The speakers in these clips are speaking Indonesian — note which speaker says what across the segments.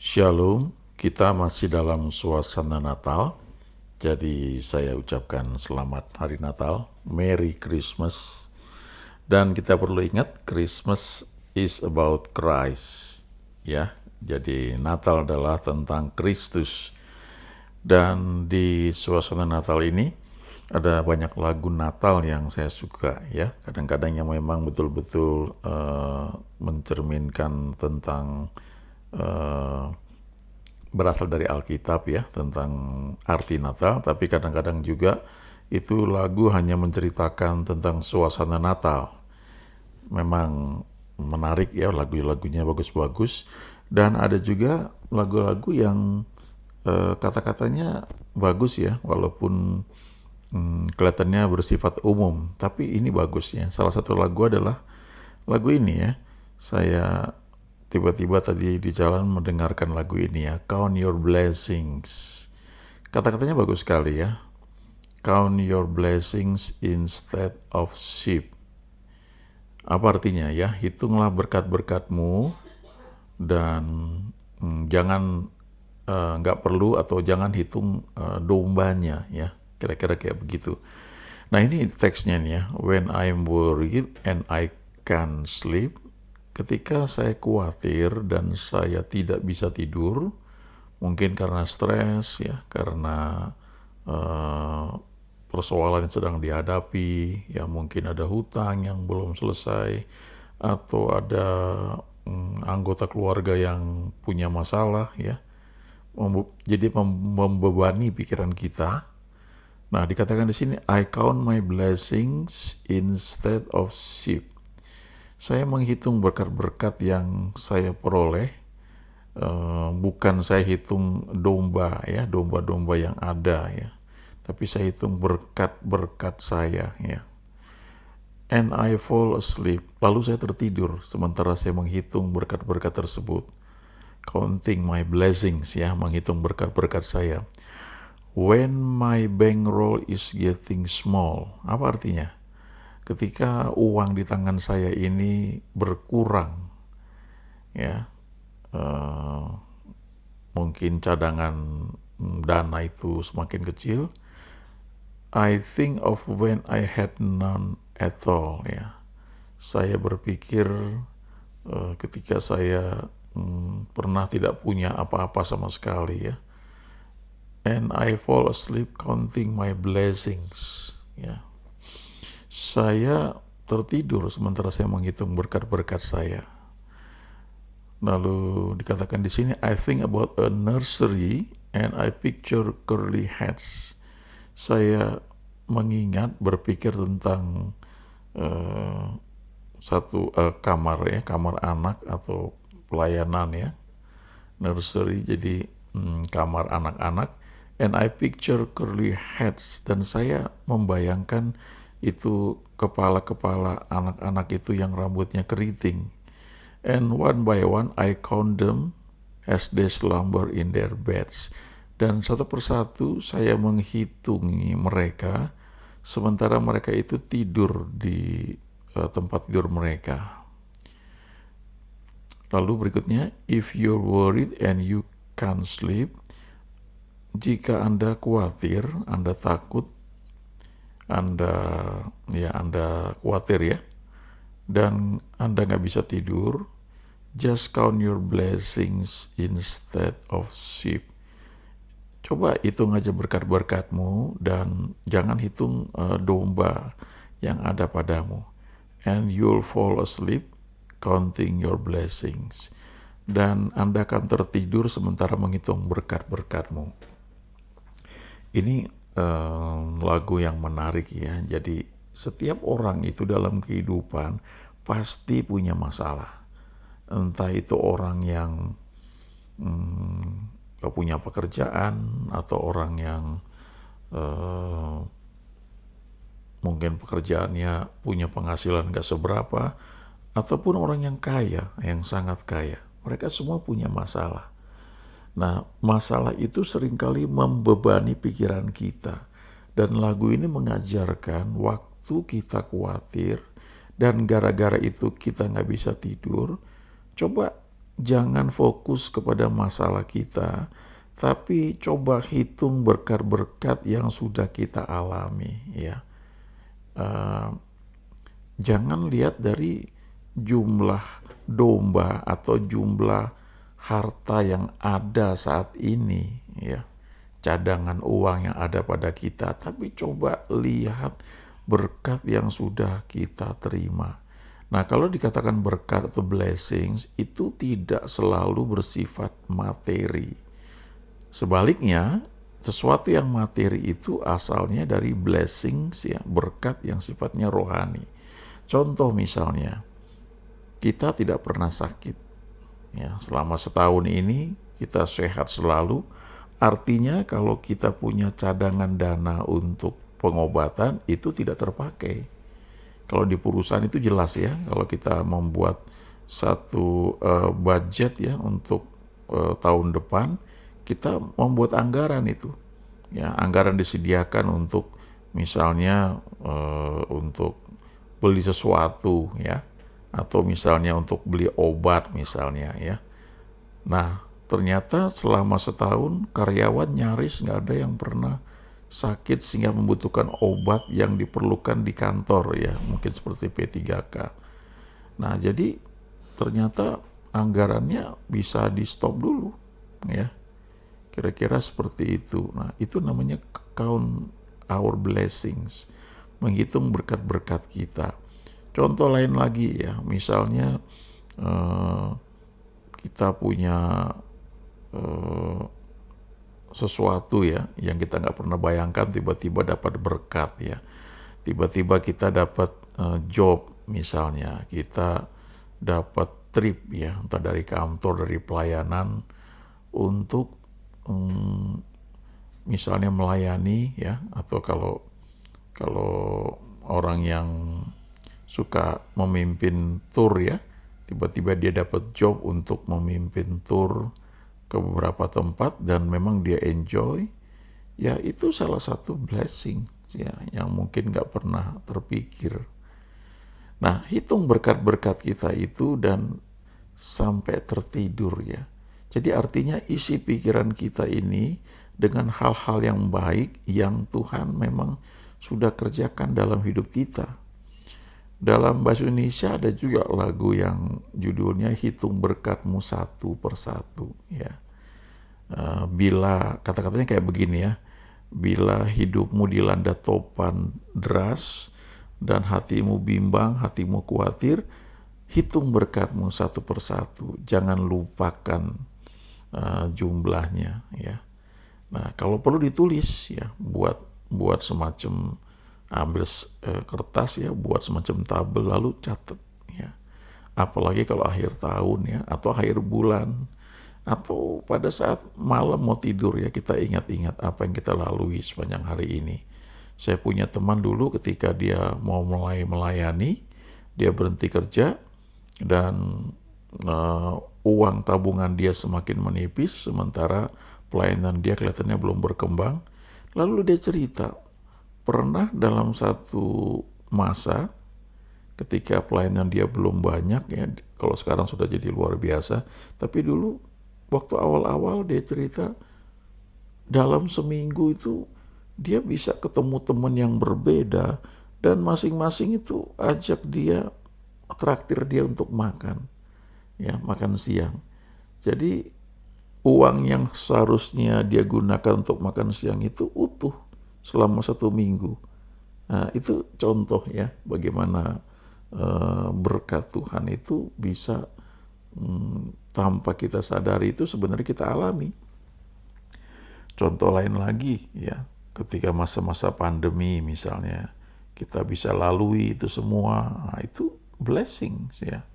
Speaker 1: Shalom, kita masih dalam suasana Natal. Jadi saya ucapkan selamat hari Natal, Merry Christmas. Dan kita perlu ingat, Christmas is about Christ. Ya, jadi Natal adalah tentang Kristus. Dan di suasana Natal ini ada banyak lagu Natal yang saya suka ya. Kadang-kadang yang memang betul-betul mencerminkan tentang berasal dari Alkitab ya, tentang arti Natal, tapi kadang-kadang juga itu lagu hanya menceritakan tentang suasana Natal. Memang menarik ya, lagu-lagunya bagus-bagus, dan ada juga lagu-lagu yang kata-katanya bagus ya, walaupun kelihatannya bersifat umum, tapi ini bagus ya. Salah satu lagu adalah lagu ini ya. Saya tiba-tiba tadi di jalan mendengarkan lagu ini ya, Count Your Blessings. Kata-katanya bagus sekali ya. Count your blessings instead of sheep. Apa artinya ya? Hitunglah berkat-berkatmu dan jangan nggak perlu atau jangan hitung dombanya ya. Kira-kira kayak begitu. Nah ini teksnya nih ya. When I'm worried and I can't sleep. Ketika saya khawatir dan saya tidak bisa tidur, mungkin karena stres ya, karena persoalan yang sedang dihadapi, ya mungkin ada hutang yang belum selesai, atau ada anggota keluarga yang punya masalah ya, jadi membebani pikiran kita. Nah dikatakan di sini, I count my blessings instead of sheep. Saya menghitung berkat-berkat yang saya peroleh, bukan saya hitung domba ya, domba-domba yang ada ya, tapi saya hitung berkat-berkat saya ya. And I fall asleep, lalu saya tertidur sementara saya menghitung berkat-berkat tersebut. Counting my blessings ya, menghitung berkat-berkat saya. When my bankroll is getting small, apa artinya? Ketika uang di tangan saya ini berkurang, ya, mungkin cadangan dana itu semakin kecil. I think of when I had none at all, ya. Saya berpikir ketika saya pernah tidak punya apa-apa sama sekali, ya. And I fall asleep counting my blessings, ya. Saya tertidur sementara saya menghitung berkat-berkat saya. Lalu dikatakan di sini, I think about a nursery and I picture curly heads. Saya mengingat, berpikir tentang satu kamar ya, kamar anak atau pelayanan ya, nursery, jadi kamar anak-anak. And I picture curly heads, dan saya membayangkan itu kepala-kepala anak-anak itu yang rambutnya keriting. And one by one I count them as they slumber in their beds. Dan satu persatu saya menghitungi mereka sementara mereka itu tidur di tempat tidur mereka. Lalu berikutnya, if you're worried and you can't sleep, jika Anda khawatir, Anda takut, Anda khawatir ya, dan Anda nggak bisa tidur, just count your blessings instead of sheep. Coba hitung aja berkat-berkatmu dan jangan hitung domba yang ada padamu. And you'll fall asleep counting your blessings. Dan Anda akan tertidur sementara menghitung berkat-berkatmu. Ini lagu yang menarik ya. Jadi setiap orang itu dalam kehidupan pasti punya masalah. Entah itu orang yang gak punya pekerjaan, atau orang yang mungkin pekerjaannya punya penghasilan gak seberapa, ataupun orang yang kaya, yang sangat kaya. Mereka semua punya masalah. Nah, masalah itu seringkali membebani pikiran kita. Dan lagu ini mengajarkan waktu kita khawatir dan gara-gara itu kita gak bisa tidur, coba jangan fokus kepada masalah kita, tapi coba hitung berkat-berkat yang sudah kita alami, ya. Uh, Jangan lihat dari jumlah domba atau jumlah harta yang ada saat ini, ya, cadangan uang yang ada pada kita, tapi coba lihat berkat yang sudah kita terima. Nah, kalau dikatakan berkat atau blessings itu tidak selalu bersifat materi. Sebaliknya, sesuatu yang materi itu asalnya dari blessings, ya, berkat yang sifatnya rohani. Contoh misalnya, kita tidak pernah sakit. Ya, selama setahun ini kita sehat selalu. Artinya kalau kita punya cadangan dana untuk pengobatan itu tidak terpakai. Kalau di perusahaan itu jelas ya, kalau kita membuat satu budget ya untuk tahun depan, kita membuat anggaran itu. Ya, anggaran disediakan untuk misalnya untuk beli sesuatu ya, atau misalnya untuk beli obat misalnya ya. Nah, ternyata selama setahun karyawan nyaris nggak ada yang pernah sakit sehingga membutuhkan obat yang diperlukan di kantor ya, mungkin seperti P3K. Nah, jadi ternyata anggarannya bisa di stop dulu ya. Kira-kira seperti itu. Nah, itu namanya count our blessings, menghitung berkat-berkat kita. Contoh lain lagi ya, misalnya kita punya sesuatu ya yang kita nggak pernah bayangkan, tiba-tiba dapat berkat ya. Tiba-tiba kita dapat job misalnya, kita dapat trip ya, entah dari kantor, dari pelayanan untuk misalnya melayani ya, atau kalau orang yang suka memimpin tour ya, tiba-tiba dia dapat job untuk memimpin tour ke beberapa tempat dan memang dia enjoy, ya itu salah satu blessing ya yang mungkin nggak pernah terpikir. Nah, hitung berkat-berkat kita itu dan sampai tertidur ya. Jadi artinya isi pikiran kita ini dengan hal-hal yang baik yang Tuhan memang sudah kerjakan dalam hidup kita. Dalam bahasa Indonesia ada juga lagu yang judulnya Hitung Berkatmu Satu Persatu ya. Bila kata-katanya kayak begini ya, bila hidupmu dilanda topan deras dan hatimu bimbang, hatimu khawatir, hitung berkatmu satu persatu, jangan lupakan jumlahnya ya. Nah, kalau perlu ditulis ya, buat semacam ambil kertas ya, buat semacam tabel lalu catat ya. Apalagi kalau akhir tahun ya, atau akhir bulan, atau pada saat malam mau tidur ya, kita ingat-ingat apa yang kita lalui sepanjang hari ini. Saya punya teman dulu ketika dia mau mulai melayani, dia berhenti kerja dan uang tabungan dia semakin menipis, sementara pelayanan dia kelihatannya belum berkembang. Lalu dia cerita, pernah dalam satu masa ketika pelayanan dia belum banyak ya, kalau sekarang sudah jadi luar biasa, tapi dulu waktu awal-awal dia cerita dalam seminggu itu dia bisa ketemu teman yang berbeda dan masing-masing itu ajak dia, traktir dia untuk makan ya, makan siang. Jadi uang yang seharusnya dia gunakan untuk makan siang itu utuh selama 1 minggu. Nah, itu contoh ya bagaimana berkat Tuhan itu bisa tanpa kita sadari itu sebenarnya kita alami. Contoh lain lagi ya, ketika masa-masa pandemi misalnya, kita bisa lalui itu semua, nah, itu blessing ya.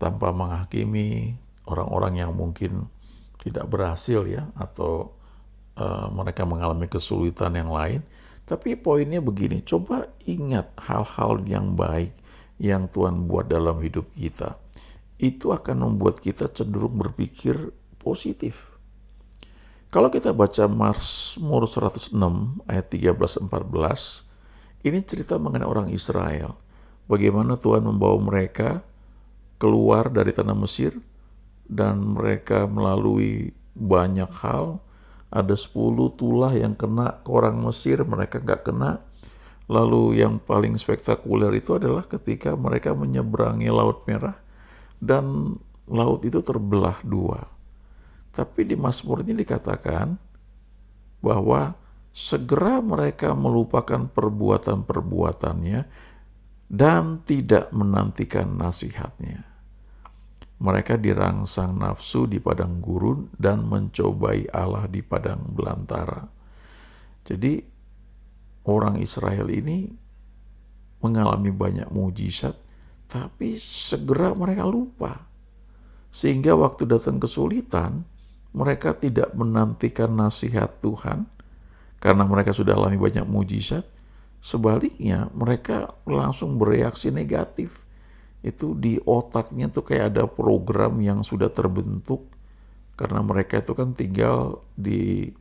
Speaker 1: Tanpa menghakimi orang-orang yang mungkin tidak berhasil ya, atau mereka mengalami kesulitan yang lain. Tapi poinnya begini, coba ingat hal-hal yang baik yang Tuhan buat dalam hidup kita. Itu akan membuat kita cenderung berpikir positif. Kalau kita baca Mazmur 106 ayat 13-14, ini cerita mengenai orang Israel. Bagaimana Tuhan membawa mereka keluar dari tanah Mesir, dan mereka melalui banyak hal. Ada 10 tulah yang kena ke orang Mesir, mereka nggak kena. Lalu yang paling spektakuler itu adalah ketika mereka menyeberangi Laut Merah dan laut itu terbelah dua. Tapi di Mazmur ini dikatakan bahwa segera mereka melupakan perbuatan-perbuatannya dan tidak menantikan nasihatnya. Mereka dirangsang nafsu di padang gurun dan mencobai Allah di padang belantara. Jadi orang Israel ini mengalami banyak mujizat, tapi segera mereka lupa. Sehingga waktu datang kesulitan, mereka tidak menantikan nasihat Tuhan, karena mereka sudah alami banyak mujizat. Sebaliknya, mereka langsung bereaksi negatif. Itu di otaknya tuh kayak ada program yang sudah terbentuk, karena mereka itu kan tinggal di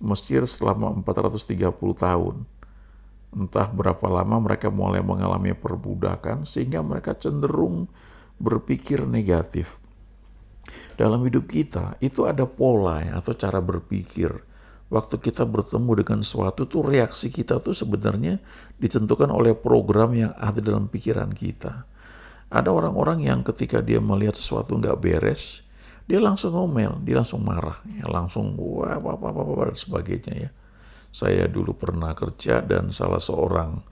Speaker 1: Mesir selama 430 tahun. Entah berapa lama mereka mulai mengalami perbudakan, sehingga mereka cenderung berpikir negatif. Dalam hidup kita, itu ada pola atau cara berpikir. Waktu kita bertemu dengan sesuatu tuh reaksi kita tuh sebenarnya ditentukan oleh program yang ada dalam pikiran kita. Ada orang-orang yang ketika dia melihat sesuatu nggak beres, dia langsung ngomel, dia langsung marah, ya langsung wah apa dan sebagainya ya. Saya dulu pernah kerja dan salah seorang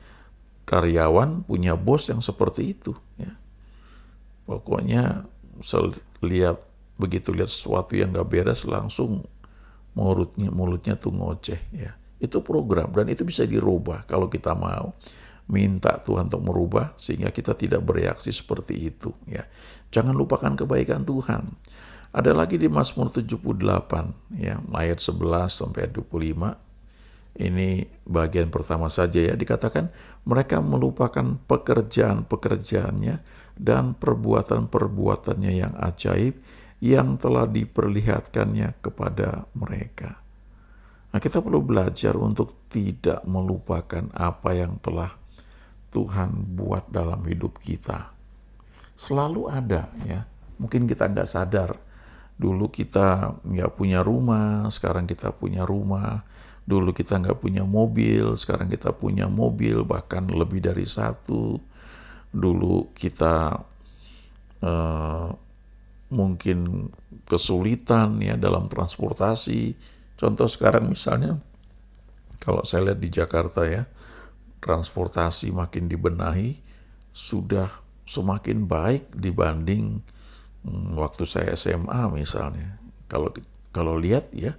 Speaker 1: karyawan punya bos yang seperti itu. Ya. Pokoknya begitu lihat sesuatu yang nggak beres langsung mulutnya tuh ngoceh. Ya. Itu program dan itu bisa dirubah kalau kita mau. Minta Tuhan untuk merubah sehingga kita tidak bereaksi seperti itu ya. Jangan lupakan kebaikan Tuhan. Ada lagi di Mazmur 78 ya, ayat 11 sampai 25. Ini bagian pertama saja ya, dikatakan mereka melupakan pekerjaan-pekerjaannya dan perbuatan-perbuatannya yang ajaib yang telah diperlihatkannya kepada mereka. Nah, kita perlu belajar untuk tidak melupakan apa yang telah Tuhan buat dalam hidup kita. Selalu ada ya. Mungkin kita nggak sadar. Dulu kita nggak punya rumah, sekarang kita punya rumah. Dulu kita nggak punya mobil, sekarang kita punya mobil, bahkan lebih dari satu. Dulu kita mungkin kesulitan ya dalam transportasi. Contoh sekarang misalnya, kalau saya lihat di Jakarta ya, transportasi makin dibenahi, sudah semakin baik dibanding waktu saya SMA misalnya. Kalau lihat ya,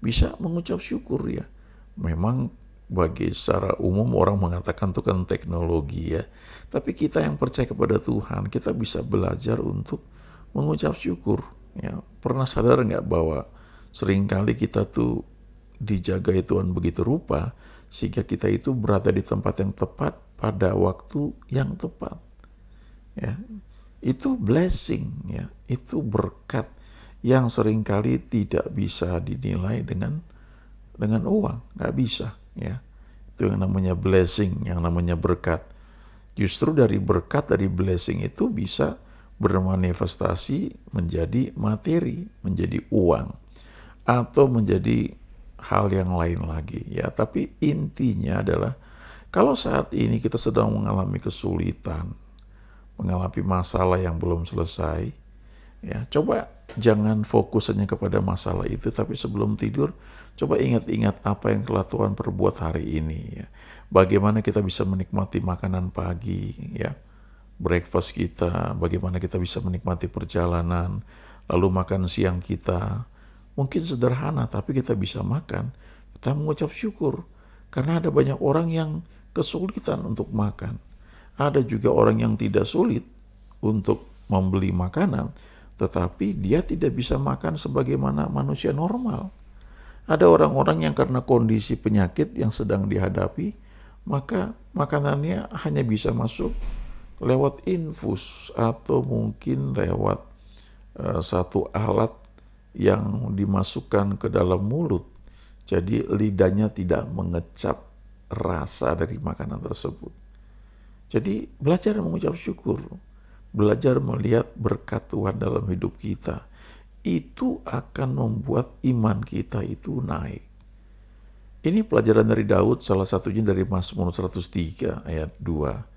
Speaker 1: bisa mengucap syukur ya. Memang bagi secara umum orang mengatakan itu kan teknologi ya. Tapi kita yang percaya kepada Tuhan, kita bisa belajar untuk mengucap syukur. Ya, pernah sadar nggak bahwa seringkali kita tuh dijagai Tuhan begitu rupa, sehingga kita itu berada di tempat yang tepat pada waktu yang tepat. Ya, itu blessing, ya, itu berkat yang seringkali tidak bisa dinilai dengan uang, nggak bisa, ya. Itu yang namanya blessing, yang namanya berkat. Justru dari berkat, dari blessing itu bisa bermanifestasi menjadi materi, menjadi uang, atau menjadi hal yang lain lagi ya. Tapi intinya adalah kalau saat ini kita sedang mengalami kesulitan, mengalami masalah yang belum selesai ya, coba jangan fokus hanya kepada masalah itu, tapi sebelum tidur coba ingat-ingat apa yang telah Tuhan perbuat hari ini ya. Bagaimana kita bisa menikmati makanan pagi ya, breakfast kita, bagaimana kita bisa menikmati perjalanan, lalu makan siang kita. Mungkin sederhana, tapi kita bisa makan. Kita mengucap syukur. Karena ada banyak orang yang kesulitan untuk makan. Ada juga orang yang tidak sulit untuk membeli makanan, tetapi dia tidak bisa makan sebagaimana manusia normal. Ada orang-orang yang karena kondisi penyakit yang sedang dihadapi, maka makanannya hanya bisa masuk lewat infus atau mungkin lewat satu alat yang dimasukkan ke dalam mulut. Jadi lidahnya tidak mengecap rasa dari makanan tersebut. Jadi belajar mengucap syukur. belajar melihat berkat Tuhan dalam hidup kita, itu akan membuat iman kita itu naik. Ini pelajaran dari Daud, salah satunya dari Mazmur 103 ayat 2.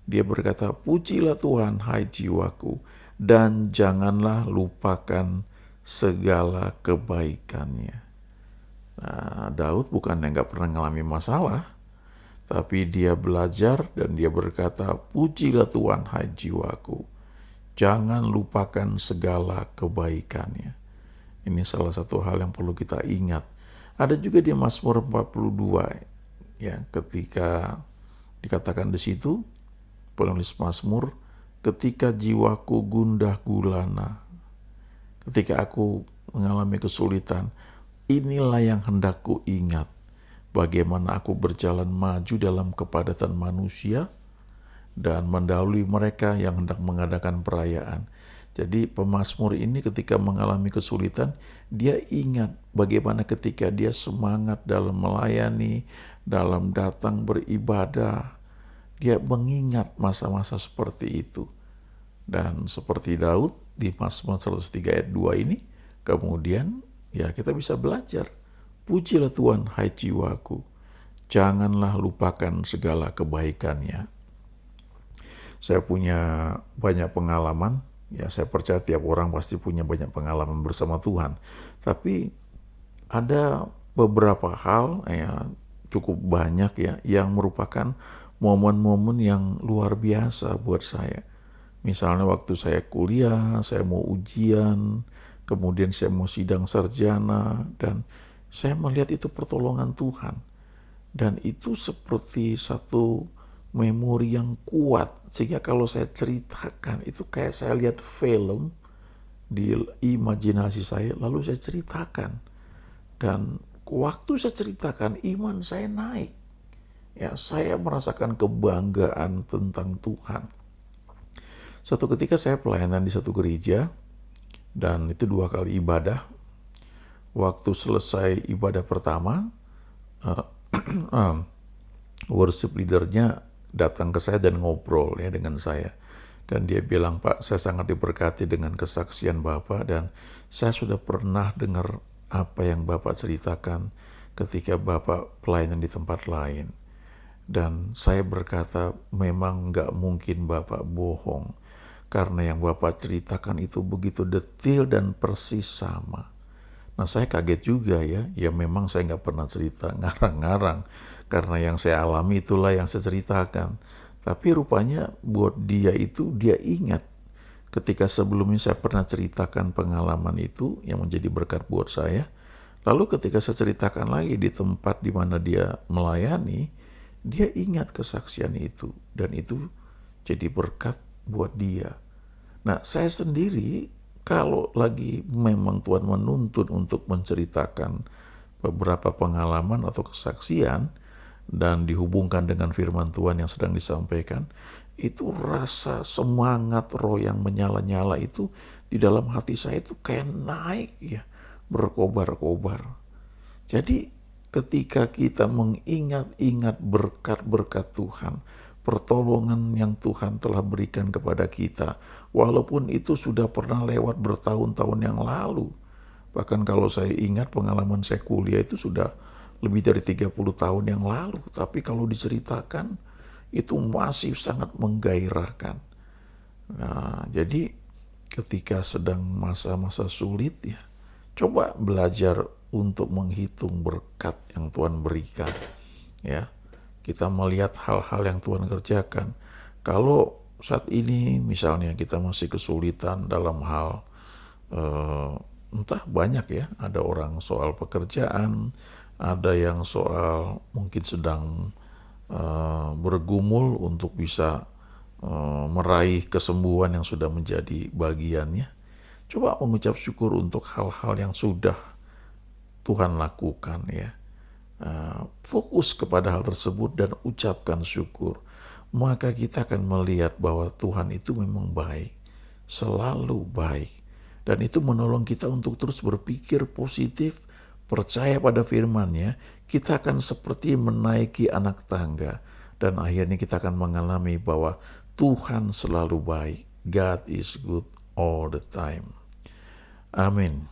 Speaker 1: Dia berkata, "Pujilah Tuhan, hai jiwaku, dan janganlah lupakan segala kebaikannya." Nah, Daud bukannya nggak pernah mengalami masalah, tapi dia belajar dan dia berkata, "Pujilah Tuhan, hai jiwaku, jangan lupakan segala kebaikannya." Ini salah satu hal yang perlu kita ingat. Ada juga di Mazmur 42, ya, ketika dikatakan di situ, penulis Mazmur, "Ketika jiwaku gundah gulana, ketika aku mengalami kesulitan, inilah yang hendak ku ingat, bagaimana aku berjalan maju dalam kepadatan manusia dan mendahului mereka yang hendak mengadakan perayaan." Jadi pemazmur ini ketika mengalami kesulitan, dia ingat bagaimana ketika dia semangat dalam melayani, dalam datang beribadah. Dia mengingat masa-masa seperti itu. Dan seperti Daud di Mazmur 103 ayat 2 ini, kemudian ya kita bisa belajar. "Pujilah Tuhan, hai jiwaku, janganlah lupakan segala kebaikannya." Saya punya banyak pengalaman, ya saya percaya tiap orang pasti punya banyak pengalaman bersama Tuhan. Tapi ada beberapa hal, ya cukup banyak ya, yang merupakan momen-momen yang luar biasa buat saya. Misalnya waktu saya kuliah, saya mau ujian, kemudian saya mau sidang sarjana, dan saya melihat itu pertolongan Tuhan. Dan itu seperti satu memori yang kuat, sehingga kalau saya ceritakan itu kayak saya lihat film di imajinasi saya, lalu saya ceritakan. Dan waktu saya ceritakan, iman saya naik. Ya, saya merasakan kebanggaan tentang Tuhan. Suatu ketika saya pelayanan di satu gereja, dan itu 2 kali ibadah. Waktu selesai ibadah pertama, worship leadernya datang ke saya dan ngobrol ya dengan saya. Dan dia bilang, "Pak, saya sangat diberkati dengan kesaksian Bapak, dan saya sudah pernah dengar apa yang Bapak ceritakan ketika Bapak pelayanan di tempat lain. Dan saya berkata, memang nggak mungkin Bapak bohong, karena yang Bapak ceritakan itu begitu detail dan persis sama." Nah, saya kaget juga ya memang saya nggak pernah cerita ngarang-ngarang, karena yang saya alami itulah yang saya ceritakan. Tapi rupanya buat dia itu, dia ingat ketika sebelumnya saya pernah ceritakan pengalaman itu yang menjadi berkat buat saya. Lalu ketika saya ceritakan lagi di tempat di mana dia melayani, dia ingat kesaksian itu, dan itu jadi berkat buat dia. Nah, saya sendiri kalau lagi memang Tuhan menuntun untuk menceritakan beberapa pengalaman atau kesaksian dan dihubungkan dengan firman Tuhan yang sedang disampaikan, itu rasa semangat roh yang menyala-nyala itu di dalam hati saya itu kayak naik ya, berkobar-kobar. Jadi ketika kita mengingat-ingat berkat-berkat Tuhan, pertolongan yang Tuhan telah berikan kepada kita, walaupun itu sudah pernah lewat bertahun-tahun yang lalu. Bahkan kalau saya ingat pengalaman saya kuliah itu sudah lebih dari 30 tahun yang lalu. Tapi kalau diceritakan, itu masih sangat menggairahkan. Nah, jadi ketika sedang masa-masa sulit ya, coba belajar untuk menghitung berkat yang Tuhan berikan. Ya, kita melihat hal-hal yang Tuhan kerjakan. Kalau saat ini misalnya kita masih kesulitan dalam hal entah banyak ya, ada orang soal pekerjaan, ada yang soal mungkin sedang bergumul untuk bisa meraih kesembuhan yang sudah menjadi bagiannya. Coba mengucap syukur untuk hal-hal yang sudah Tuhan lakukan ya. Fokus kepada hal tersebut dan ucapkan syukur. Maka kita akan melihat bahwa Tuhan itu memang baik, selalu baik. Dan itu menolong kita untuk terus berpikir positif, percaya pada firman-Nya. Kita akan seperti menaiki anak tangga, dan akhirnya kita akan mengalami bahwa Tuhan selalu baik. God is good all the time. Amin.